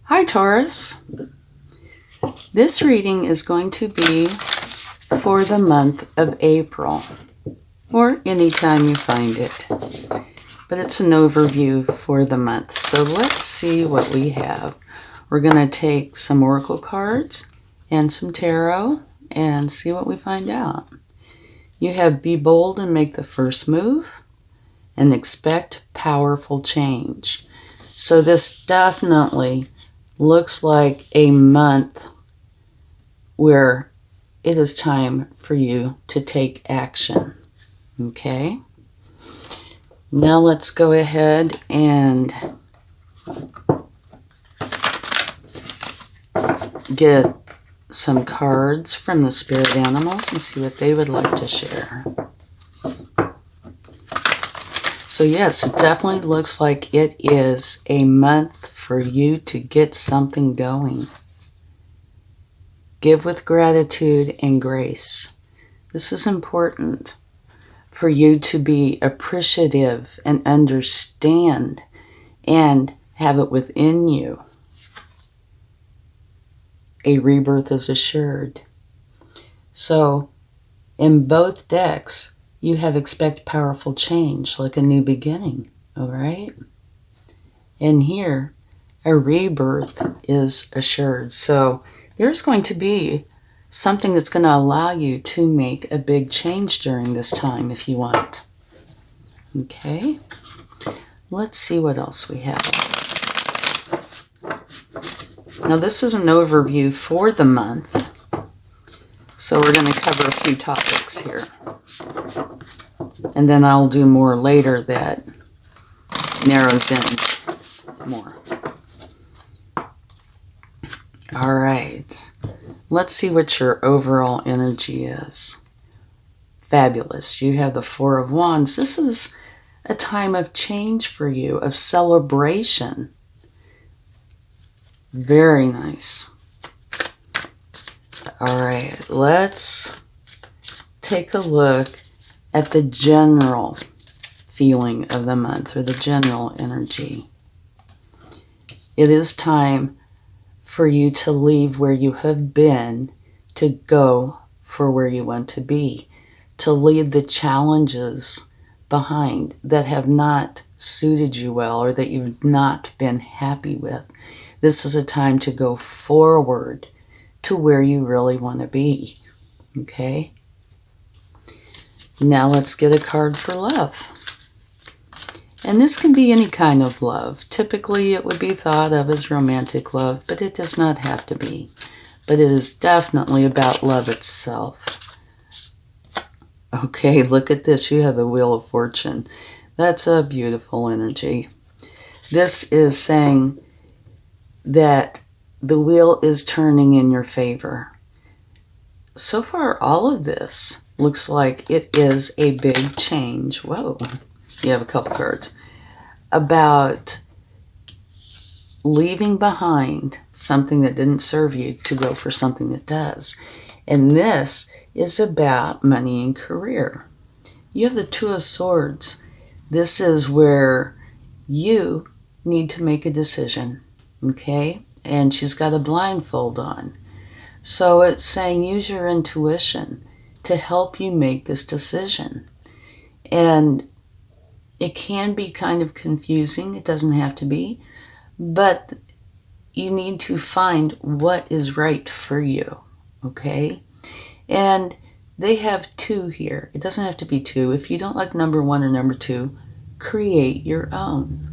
Hi Taurus. This reading is going to be for the month of April, or anytime you find it. But it's an overview for the month. So let's see what we have. We're going to take some oracle cards and some tarot and see what we find out. You have be bold and make the first move and expect powerful change. So this definitely looks like a month where it is time for you to take action. Okay? Now let's go ahead and get some cards from the spirit animals and see what they would like to share. So yes, it definitely looks like it is a month for you to get something going. Give with gratitude and grace. This is important for you to be appreciative and understand and have it within you. A rebirth is assured. So in both decks, you have expect powerful change, like a new beginning, all right? And here, a rebirth is assured. So there's going to be something that's going to allow you to make a big change during this time if you want. Okay? Let's see what else we have. Now this is an overview for the month. So we're going to cover a few topics here. And then I'll do more later that narrows in more. All right. Let's see what your overall energy is. Fabulous. You have the Four of Wands. This is a time of change for you, of celebration. Very nice. All right. Let's take a look at the general feeling of the month, or the general energy. It is time for you to leave where you have been to go for where you want to be, to leave the challenges behind that have not suited you well or that you've not been happy with. This is a time to go forward to where you really want to be. Okay? Now let's get a card for love. And this can be any kind of love. Typically it would be thought of as romantic love, but it does not have to be. But it is definitely about love itself. Okay, look at this. You have the Wheel of Fortune. That's a beautiful energy. This is saying that the wheel is turning in your favor. So far, all of this looks like it is a big change. Whoa, you have a couple cards. About leaving behind something that didn't serve you to go for something that does. And this is about money and career. You have the Two of Swords. This is where you need to make a decision, okay? And she's got a blindfold on. So it's saying use your intuition to help you make this decision. And it can be kind of confusing. It doesn't have to be. But you need to find what is right for you, okay? And they have two here. It doesn't have to be two. If you don't like number one or number two, create your own.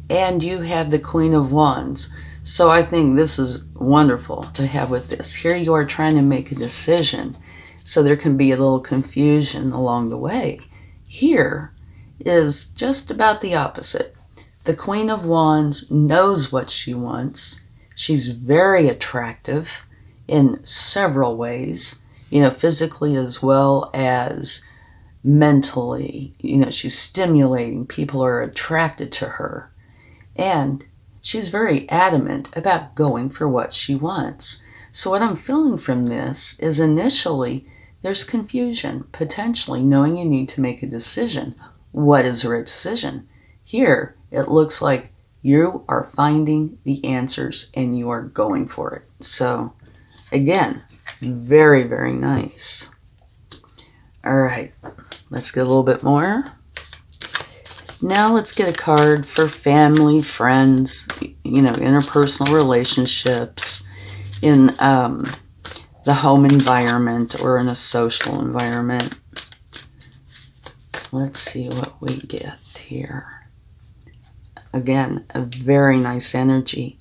And you have the Queen of Wands. So I think this is wonderful to have with this. Here you are trying to make a decision, so there can be a little confusion along the way. Here is just about the opposite. The Queen of Wands knows what she wants. She's very attractive in several ways, physically as well as mentally. She's stimulating. People are attracted to her. And she's very adamant about going for what she wants. So what I'm feeling from this is initially there's confusion, potentially knowing you need to make a decision. What is the right decision? Here, it looks like You are finding the answers and you are going for it. So again, very, very nice. All right, let's get a little bit more. Now let's get a card for family, friends, interpersonal relationships, in the home environment or in a social environment. Let's see what we get here. Again, a very nice energy.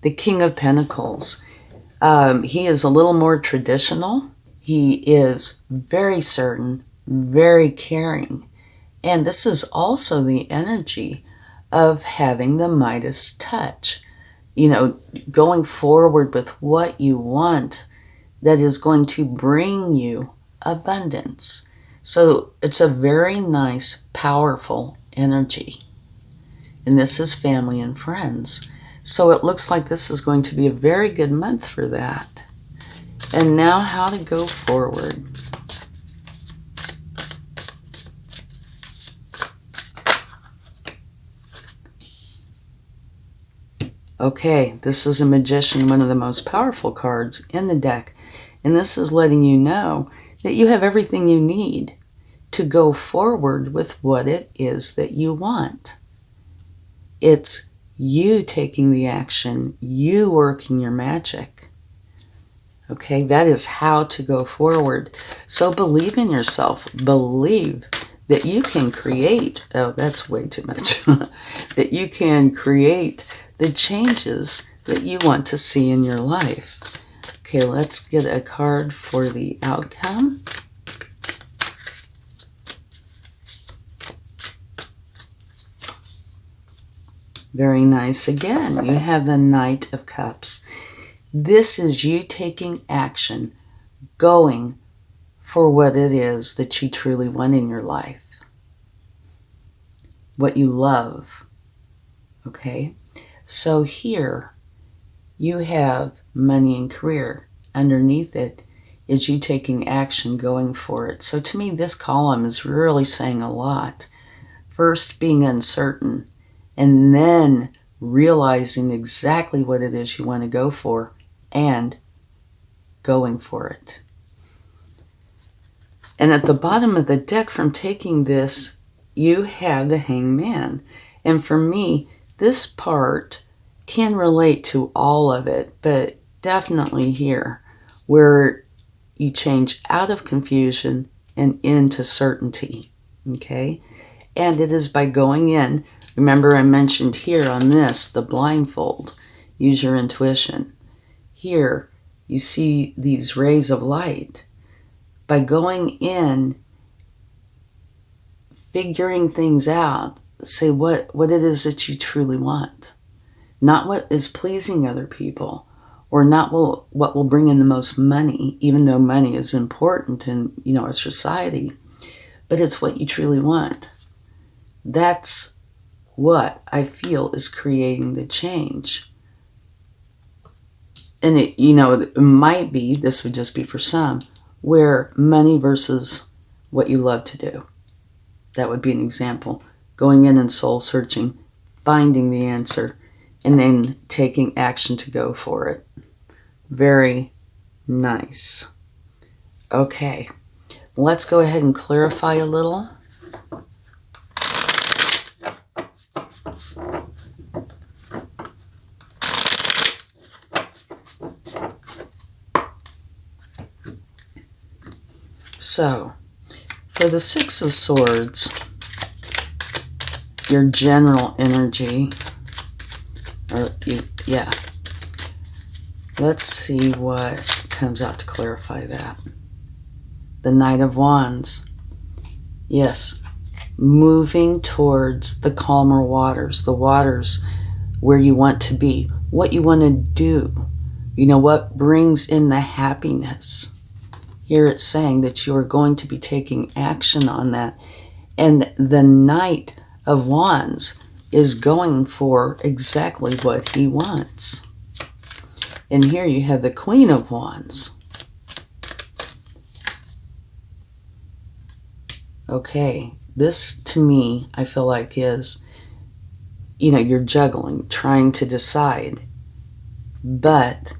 The King of Pentacles. He is a little more traditional. He is very certain, very caring. And this is also the energy of having the Midas touch. Going forward with what you want that is going to bring you abundance. So it's a very nice, powerful energy. And this is family and friends. So it looks like this is going to be a very good month for that. And now how to go forward. Okay, this is a Magician, one of the most powerful cards in the deck. And this is letting you know that you have everything you need to go forward with what it is that you want. It's you taking the action, you working your magic. Okay, that is how to go forward. So believe in yourself. Believe that you can create, oh, that's way too much, that you can create the changes that you want to see in your life. Okay, let's get a card for the outcome. Very nice. Again, you have the Knight of Cups. This is you taking action, going for what it is that you truly want in your life, what you love. Okay? So here you have money and career. Underneath it is you taking action, going for it. So to me, this column is really saying a lot. First, being uncertain, and then realizing exactly what it is you want to go for and going for it. And at the bottom of the deck, from taking this, you have the Hangman. And for me, this part can relate to all of it, but definitely here, where you change out of confusion and into certainty, okay? And it is by going in. Remember, I mentioned here on this, the blindfold, use your intuition. Here, you see these rays of light. By going in, figuring things out, say what it is that you truly want. Not what is pleasing other people, or not what will bring in the most money, even though money is important in our society, but it's what you truly want. That's what I feel is creating the change. And it might be, this would just be for some, where money versus what you love to do. That would be an example. Going in and soul searching, finding the answer, and then taking action to go for it. Very nice. Okay, let's go ahead and clarify a little. So, for the Six of Swords, your general energy, let's see what comes out to clarify that. The Knight of Wands, yes, moving towards the calmer waters, the waters where you want to be, what you want to do, what brings in the happiness. Here it's saying that you are going to be taking action on that. And the Knight of Wands is going for exactly what he wants. And here you have the Queen of Wands. Okay, this to me, I feel like is, you're juggling, trying to decide, but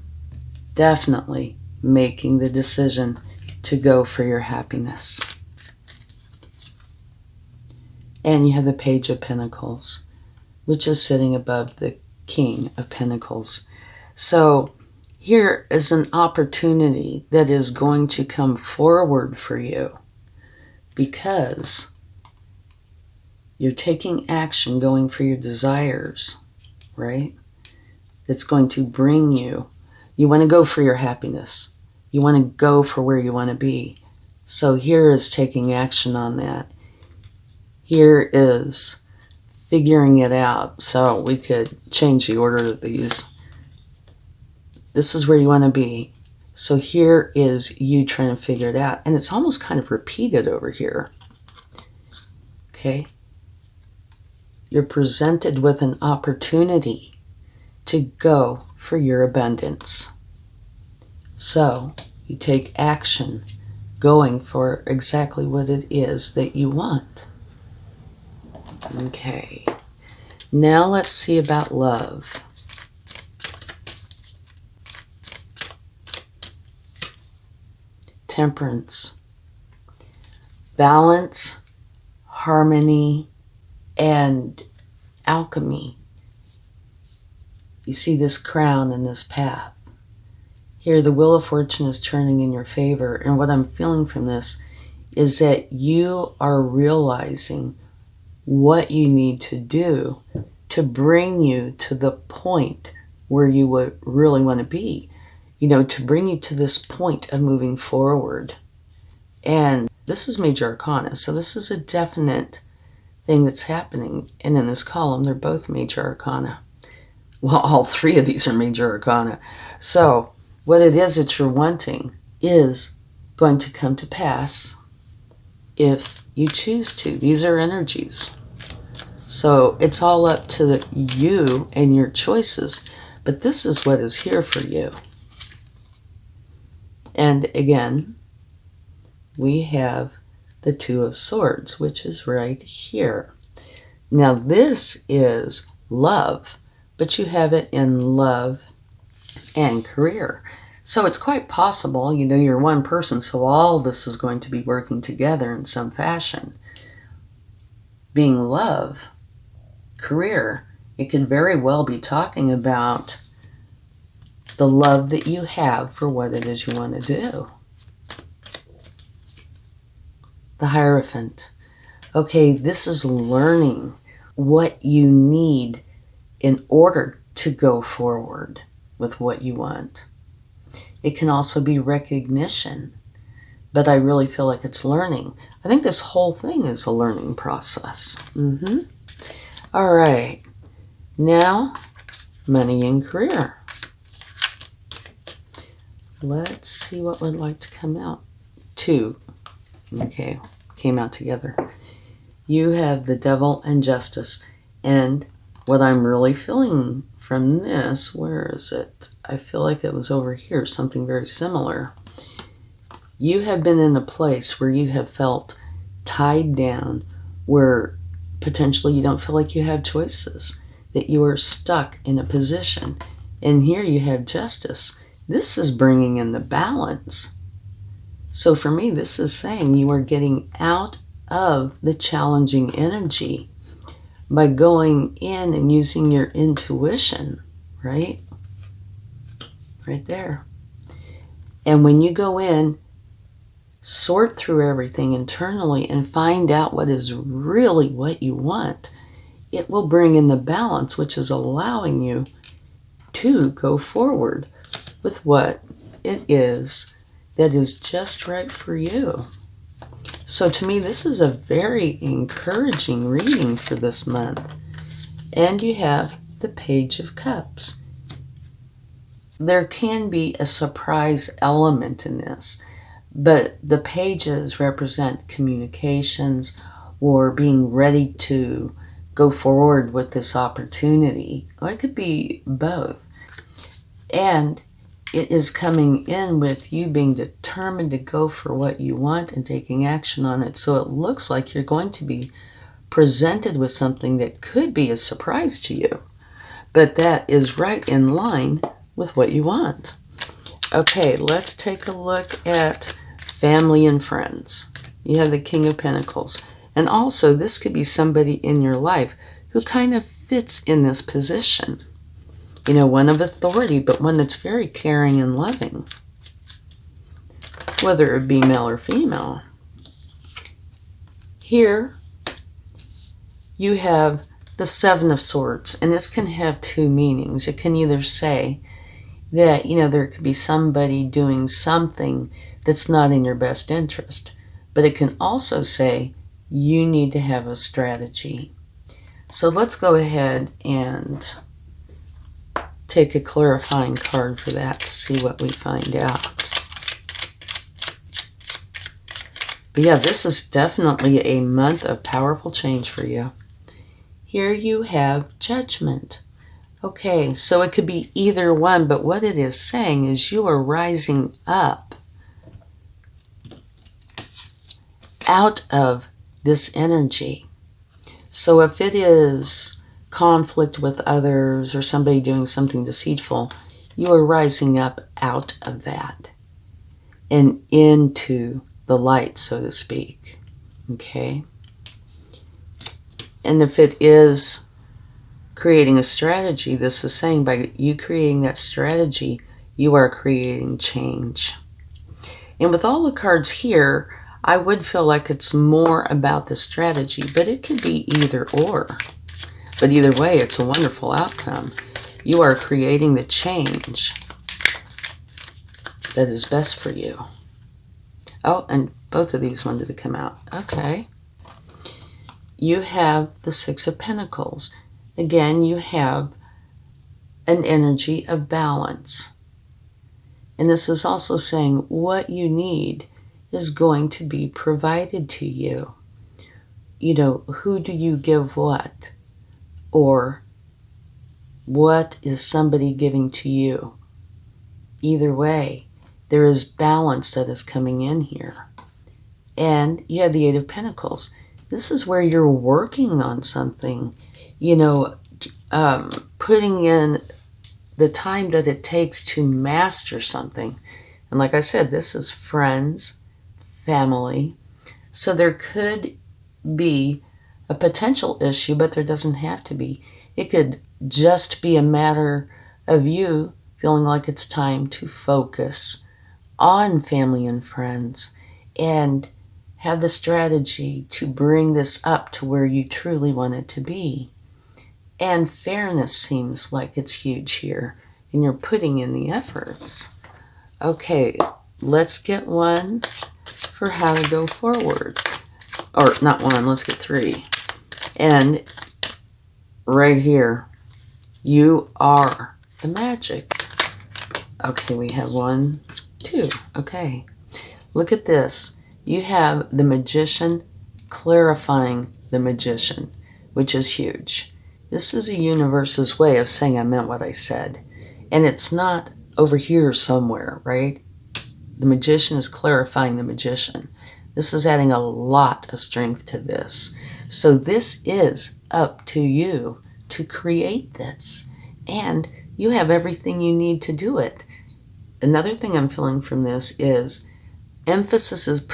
definitely making the decision to go for your happiness. And you have the Page of Pentacles, which is sitting above the King of Pentacles. So here is an opportunity that is going to come forward for you because you're taking action, going for your desires, right? It's going to bring you want to go for your happiness. You want to go for where you want to be. So here is taking action on that. Here is figuring it out. So we could change the order of these. This is where you want to be. So here is you trying to figure it out. And it's almost kind of repeated over here. Okay? You're presented with an opportunity to go for your abundance. So you take action going for exactly what it is that you want. Okay. Now let's see about love. Temperance. Balance, harmony, and alchemy. You see this crown and this path. Here, the Wheel of Fortune is turning in your favor. And what I'm feeling from this is that you are realizing what you need to do to bring you to the point where you would really want to be. To bring you to this point of moving forward. And this is Major Arcana. So this is a definite thing that's happening. And in this column, they're both Major Arcana. Well, all three of these are Major Arcana. So what it is that you're wanting is going to come to pass if you choose to. These are energies. So it's all up to you and your choices. But this is what is here for you. And again, we have the Two of Swords, which is right here. Now this is love, but you have it in love and career. So it's quite possible, you're one person, so all this is going to be working together in some fashion. Being love, career, it could very well be talking about the love that you have for what it is you want to do. The Hierophant. Okay, this is learning what you need in order to go forward with what you want. It can also be recognition, but I really feel like it's learning. I think this whole thing is a learning process. All right, now money and career. Let's see what would like to come out. Two. Okay, came out together. You have the Devil and Justice. And what I'm really feeling from this, where is it? I feel like it was over here, something very similar. You have been in a place where you have felt tied down, where potentially you don't feel like you have choices, that you are stuck in a position. And here you have Justice. This is bringing in the balance. So for me, this is saying you are getting out of the challenging energy by going in and using your intuition, right? Right there. And when you go in, sort through everything internally and find out what is really what you want, it will bring in the balance, which is allowing you to go forward with what it is that is just right for you. So to me, this is a very encouraging reading for this month. And you have the Page of Cups. There can be a surprise element in this, but the pages represent communications or being ready to go forward with this opportunity. Or it could be both. And it is coming in with you being determined to go for what you want and taking action on it. So it looks like you're going to be presented with something that could be a surprise to you, but that is right in line with what you want. Okay, let's take a look at family and friends. You have the King of Pentacles. And also, this could be somebody in your life who kind of fits in this position. You know, one of authority, but one that's very caring and loving, whether it be male or female. Here, you have the Seven of Swords, and this can have two meanings. It can either say that, you know, there could be somebody doing something that's not in your best interest, but it can also say you need to have a strategy. So let's go ahead and take a clarifying card for that to see what we find out. But yeah, this is definitely a month of powerful change for you. Here you have Judgment. Okay, so it could be either one, but what it is saying is you are rising up out of this energy. So if it is conflict with others or somebody doing something deceitful, you are rising up out of that and into the light, so to speak. Okay? And if it is creating a strategy, this is saying by you creating that strategy, you are creating change. And with all the cards here, I would feel like it's more about the strategy, but it could be either or. But either way, it's a wonderful outcome. You are creating the change that is best for you. Oh, and both of these wanted to come out. Okay. You have the Six of Pentacles. Again, you have an energy of balance. And this is also saying what you need is going to be provided to you. You know, who do you give what? Or what is somebody giving to you? Either way, there is balance that is coming in here. And you have the Eight of Pentacles. This is where you're working on something, you know, putting in the time that it takes to master something. And like I said, this is friends, family. So there could be a potential issue, but there doesn't have to be. It could just be a matter of you feeling like it's time to focus on family and friends and have the strategy to bring this up to where you truly want it to be. And fairness seems like it's huge here, and you're putting in the efforts. Okay, let's get one for how to go forward. Or not one, let's get three. And right here, you are the magic. Okay, we have 1, 2. Okay, look at this. You have the Magician clarifying the Magician, which is huge. This is a universe's way of saying I meant what I said. And it's not over here somewhere, right? The Magician is clarifying the Magician. This is adding a lot of strength to this. So this is up to you to create this. And you have everything you need to do it. Another thing I'm feeling from this is emphasis is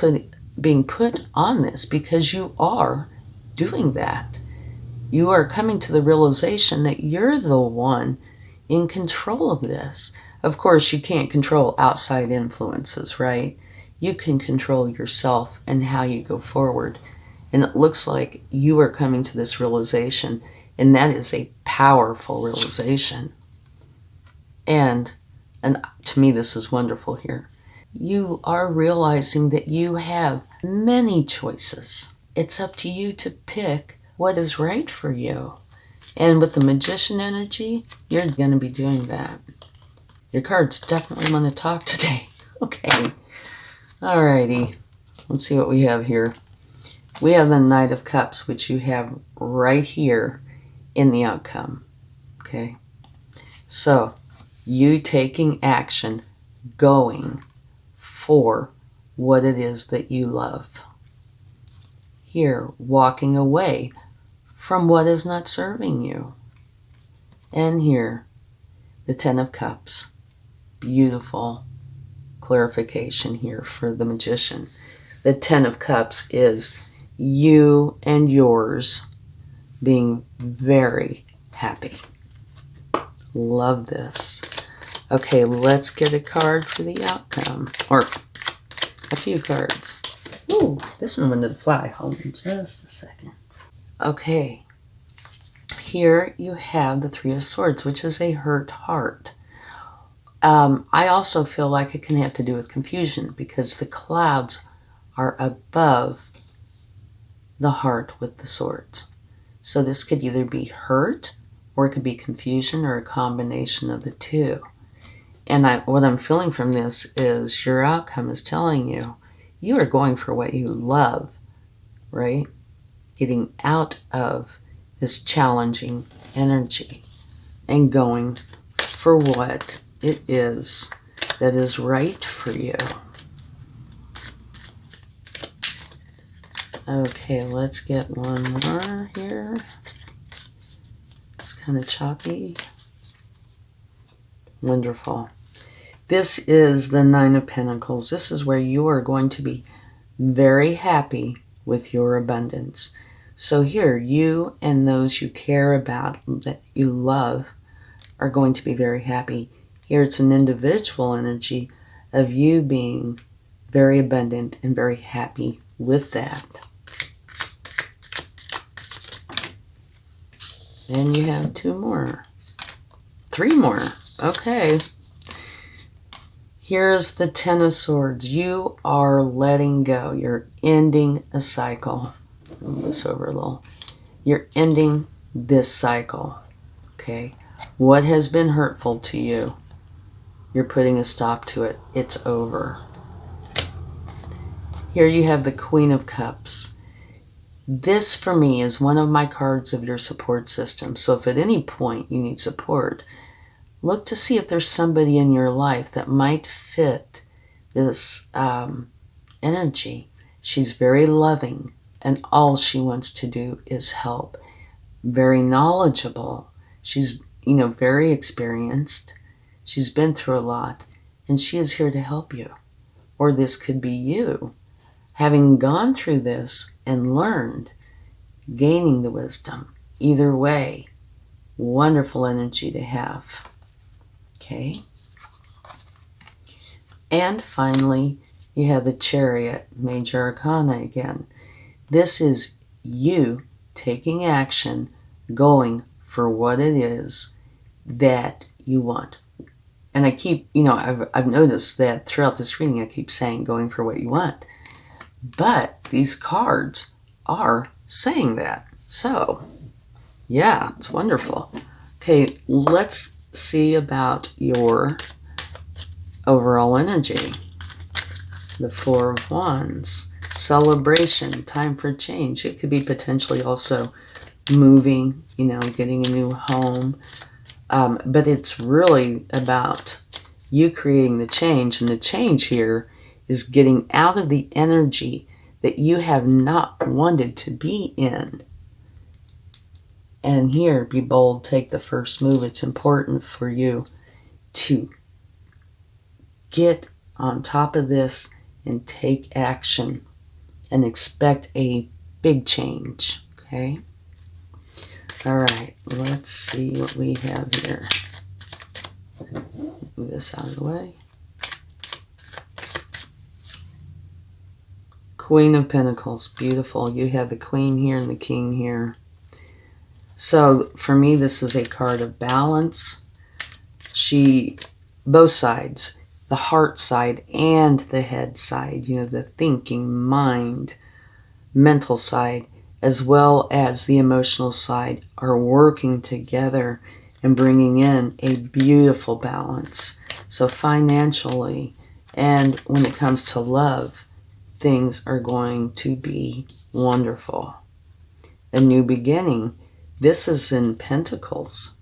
being put on this because you are doing that. You are coming to the realization that you're the one in control of this. Of course, you can't control outside influences, right? You can control yourself and how you go forward. And it looks like you are coming to this realization, and that is a powerful realization. And to me, this is wonderful here. You are realizing that you have many choices. It's up to you to pick what is right for you. And with the Magician energy, you're going to be doing that. Your cards definitely want to talk today. Okay. Alrighty. Let's see what we have here. We have the Knight of Cups, which you have right here in the outcome. Okay. So, you taking action, going for what it is that you love. Here, walking away from what is not serving you. And here, the Ten of Cups. Beautiful clarification here for the Magician. The Ten of Cups is you and yours being very happy. Love this. Okay, let's get a card for the outcome. Or a few cards. Ooh, this one wanted to fly. Hold on just a second. Okay. Here you have the Three of Swords, which is a hurt heart. I also feel like it can have to do with confusion because the clouds are above the heart with the swords. So this could either be hurt or it could be confusion or a combination of the two. And what I'm feeling from this is your outcome is telling you you are going for what you love, right? Getting out of this challenging energy and going for what it is that is right for you. Okay, let's get one more here. It's kind of choppy. Wonderful. This is the Nine of Pentacles. This is where you are going to be very happy with your abundance. So here, you and those you care about, that you love, are going to be very happy. Here it's an individual energy of you being very abundant and very happy with that. And you have two more. Three more. Okay. Here's the Ten of Swords. You are letting go. You're ending a cycle. Move this over a little. You're ending this cycle. Okay. What has been hurtful to you? You're putting a stop to it. It's over. Here you have the Queen of Cups. This, for me, is one of my cards of your support system. So if at any point you need support, look to see if there's somebody in your life that might fit this energy. She's very loving, and all she wants to do is help. Very knowledgeable. She's, very experienced. She's been through a lot, and she is here to help you. Or this could be you, having gone through this and learned, gaining the wisdom. Either way, wonderful energy to have. Okay. And finally, you have the Chariot, Major Arcana again. This is you taking action, going for what it is that you want. And I keep, I've noticed that throughout this reading, I keep saying going for what you want. But these cards are saying that. So, yeah, it's wonderful. Okay, let's see about your overall energy. The Four of Wands. Celebration, time for change. It could be potentially also moving, getting a new home. But it's really about you creating the change. And the change here is getting out of the energy that you have not wanted to be in. And here, be bold, take the first move. It's important for you to get on top of this and take action and expect a big change, okay? All right, let's see what we have here. Move this out of the way. Queen of Pentacles, beautiful. You have the Queen here and the King here. So for me, this is a card of balance. Both sides, the heart side and the head side, the thinking, mind, mental side, as well as the emotional side, are working together and bringing in a beautiful balance. So financially, and when it comes to love, things are going to be wonderful. A new beginning. This is in Pentacles.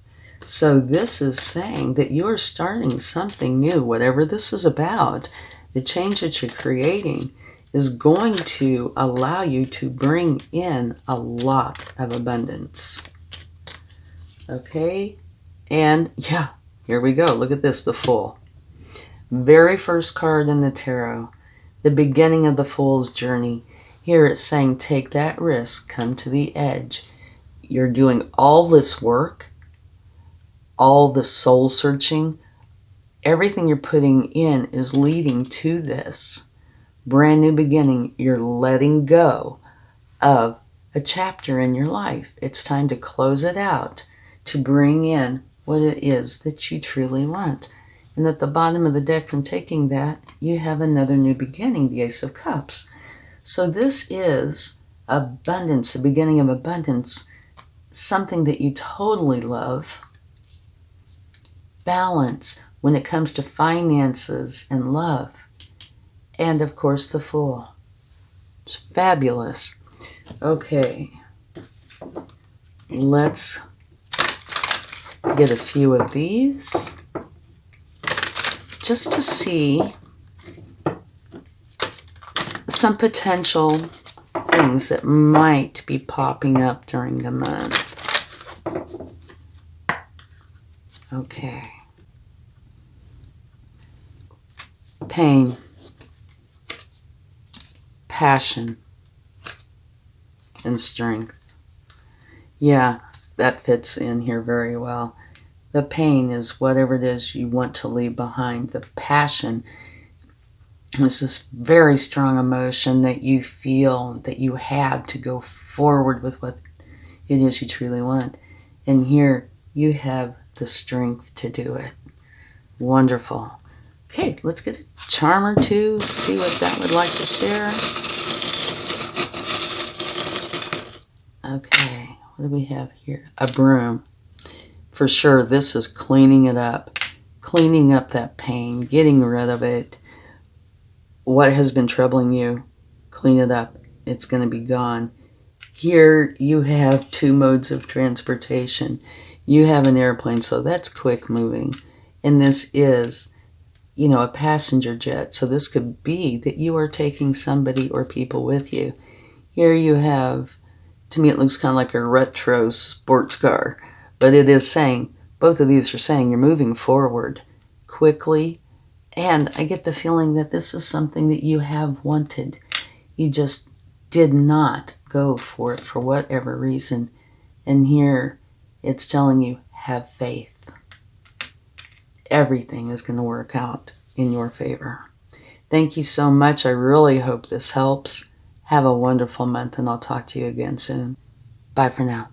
So this is saying that you are starting something new, whatever this is about. The change that you're creating is going to allow you to bring in a lot of abundance. Okay? And yeah, here we go. Look at this, the Fool. Very first card in the tarot. The beginning of the Fool's journey. Here it's saying, take that risk, come to the edge. You're doing all this work, all the soul searching. Everything you're putting in is leading to this brand new beginning. You're letting go of a chapter in your life. It's time to close it out, to bring in what it is that you truly want. And at the bottom of the deck, from taking that, you have another new beginning, the Ace of Cups. So this is abundance, the beginning of abundance, something that you totally love. Balance when it comes to finances and love. And of course, the Fool. It's fabulous. Okay, let's get a few of these just to see some potential things that might be popping up during the month. Okay. Pain, passion, and strength. Yeah, that fits in here very well. The pain is whatever it is you want to leave behind. The passion is this very strong emotion that you feel that you have to go forward with what it is you truly want. And here you have the strength to do it. Wonderful. Okay, let's get a charm or two, see what that would like to share. Okay, what do we have here? A broom. For sure, this is cleaning it up. Cleaning up that pain, getting rid of it. What has been troubling you, clean it up. It's going to be gone. Here you have two modes of transportation. You have an airplane, so that's quick moving. And this is, a passenger jet. So this could be that you are taking somebody or people with you. Here you have, to me it looks kind of like a retro sports car. But it is saying, both of these are saying you're moving forward quickly. And I get the feeling that this is something that you have wanted. You just did not go for it for whatever reason. And here it's telling you, have faith. Everything is going to work out in your favor. Thank you so much. I really hope this helps. Have a wonderful month, and I'll talk to you again soon. Bye for now.